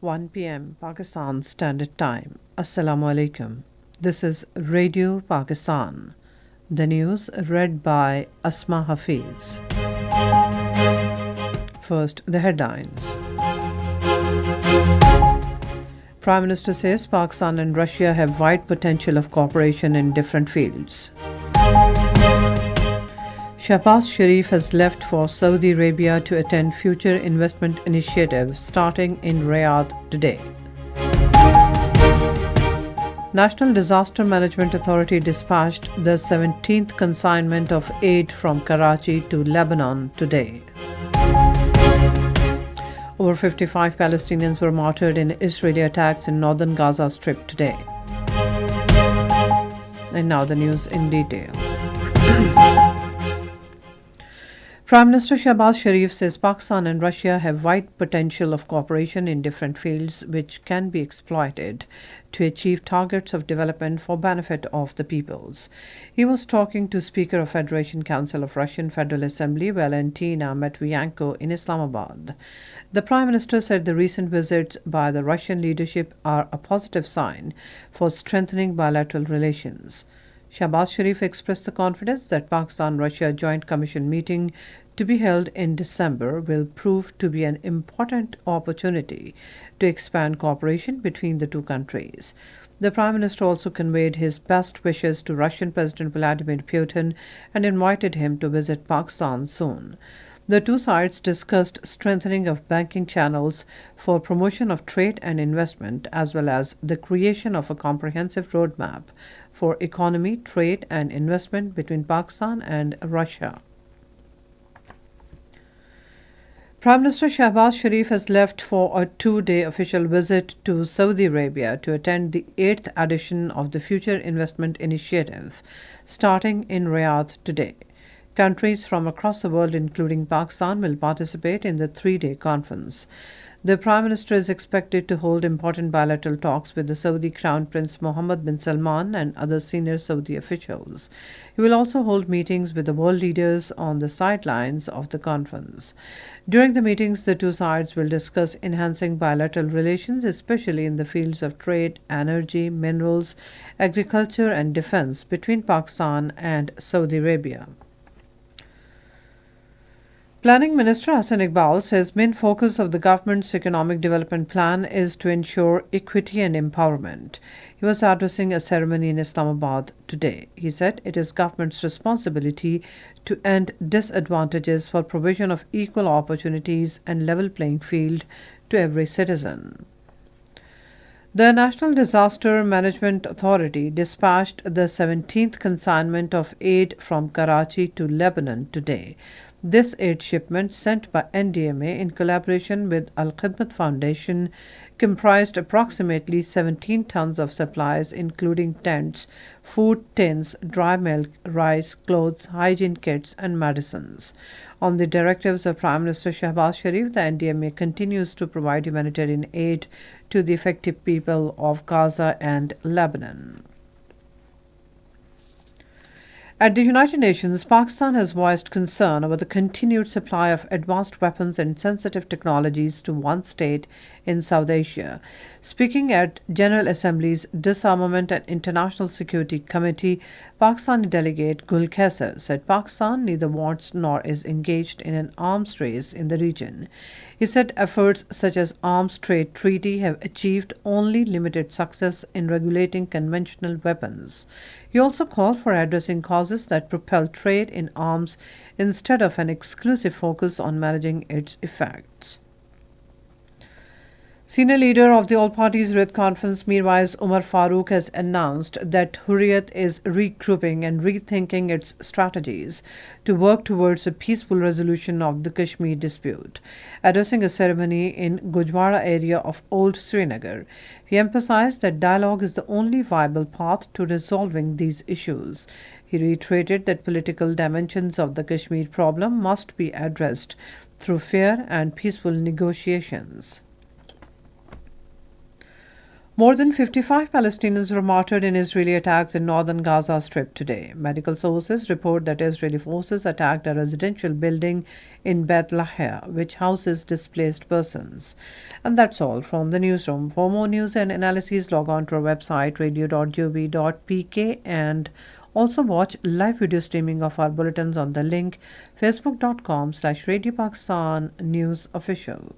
1 p.m. Pakistan Standard Time. Assalamu alaikum. This is Radio Pakistan. The news read by Asma Hafiz. First, the headlines. Prime Minister says Pakistan and Russia have wide potential of cooperation in different fields. Shahbaz Sharif has left for Saudi Arabia to attend future investment initiatives starting in Riyadh today. National Disaster Management Authority dispatched the 17th consignment of aid from Karachi to Lebanon today. Over 55 Palestinians were martyred in Israeli attacks in northern Gaza Strip today. And now the news in detail. Prime Minister Shahbaz Sharif says Pakistan and Russia have wide potential of cooperation in different fields which can be exploited to achieve targets of development for benefit of the peoples. He was talking to Speaker of Federation Council of Russian Federal Assembly Valentina Matviyenko in Islamabad. The Prime Minister said the recent visits by the Russian leadership are a positive sign for strengthening bilateral relations. Shahbaz Sharif expressed the confidence that Pakistan-Russia Joint Commission meeting to be held in December will prove to be an important opportunity to expand cooperation between the two countries. The Prime Minister also conveyed his best wishes to Russian President Vladimir Putin and invited him to visit Pakistan soon. The two sides discussed strengthening of banking channels for promotion of trade and investment, as well as the creation of a comprehensive roadmap for economy, trade, and investment between Pakistan and Russia. Prime Minister Shahbaz Sharif has left for a two-day official visit to Saudi Arabia to attend the 8th edition of the Future Investment Initiative, starting in Riyadh today. Countries from across the world, including Pakistan, will participate in the three-day conference. The Prime Minister is expected to hold important bilateral talks with the Saudi Crown Prince Mohammed bin Salman and other senior Saudi officials. He will also hold meetings with the world leaders on the sidelines of the conference. During the meetings, the two sides will discuss enhancing bilateral relations, especially in the fields of trade, energy, minerals, agriculture, and defense between Pakistan and Saudi Arabia. Planning Minister Hassan Iqbal says main focus of the government's economic development plan is to ensure equity and empowerment. He was addressing a ceremony in Islamabad today. He said it is government's responsibility to end disadvantages for provision of equal opportunities and level playing field to every citizen. The National Disaster Management Authority dispatched the 17th consignment of aid from Karachi to Lebanon today. This aid shipment, sent by NDMA in collaboration with Al Khidmat Foundation, comprised approximately 17 tons of supplies including tents, food tins, dry milk, rice, clothes, hygiene kits, and medicines. On the directives of Prime Minister Shahbaz Sharif, the NDMA continues to provide humanitarian aid to the affected people of Gaza and Lebanon. At the United Nations, Pakistan has voiced concern over the continued supply of advanced weapons and sensitive technologies to one state in South Asia. Speaking at General Assembly's Disarmament and International Security Committee, Pakistani delegate Gul Khaisar said Pakistan neither wants nor is engaged in an arms race in the region. He said efforts such as Arms Trade Treaty have achieved only limited success in regulating conventional weapons. He also called for addressing causes that propel trade in arms instead of an exclusive focus on managing its effects. Senior leader of the All Parties Hurriyat Conference, Mirwais Umar Farooq, has announced that Hurriyat is regrouping and rethinking its strategies to work towards a peaceful resolution of the Kashmir dispute. Addressing a ceremony in Gujwara area of Old Srinagar, he emphasized that dialogue is the only viable path to resolving these issues. He reiterated that political dimensions of the Kashmir problem must be addressed through fair and peaceful negotiations. More than 55 Palestinians were martyred in Israeli attacks in northern Gaza Strip today. Medical sources report that Israeli forces attacked a residential building in Beth Lahia, which houses displaced persons. And that's all from the newsroom. For more news and analyses, log on to our website radio.gov.pk and also watch live video streaming of our bulletins on the link facebook.com/Radio Pakistan News Official.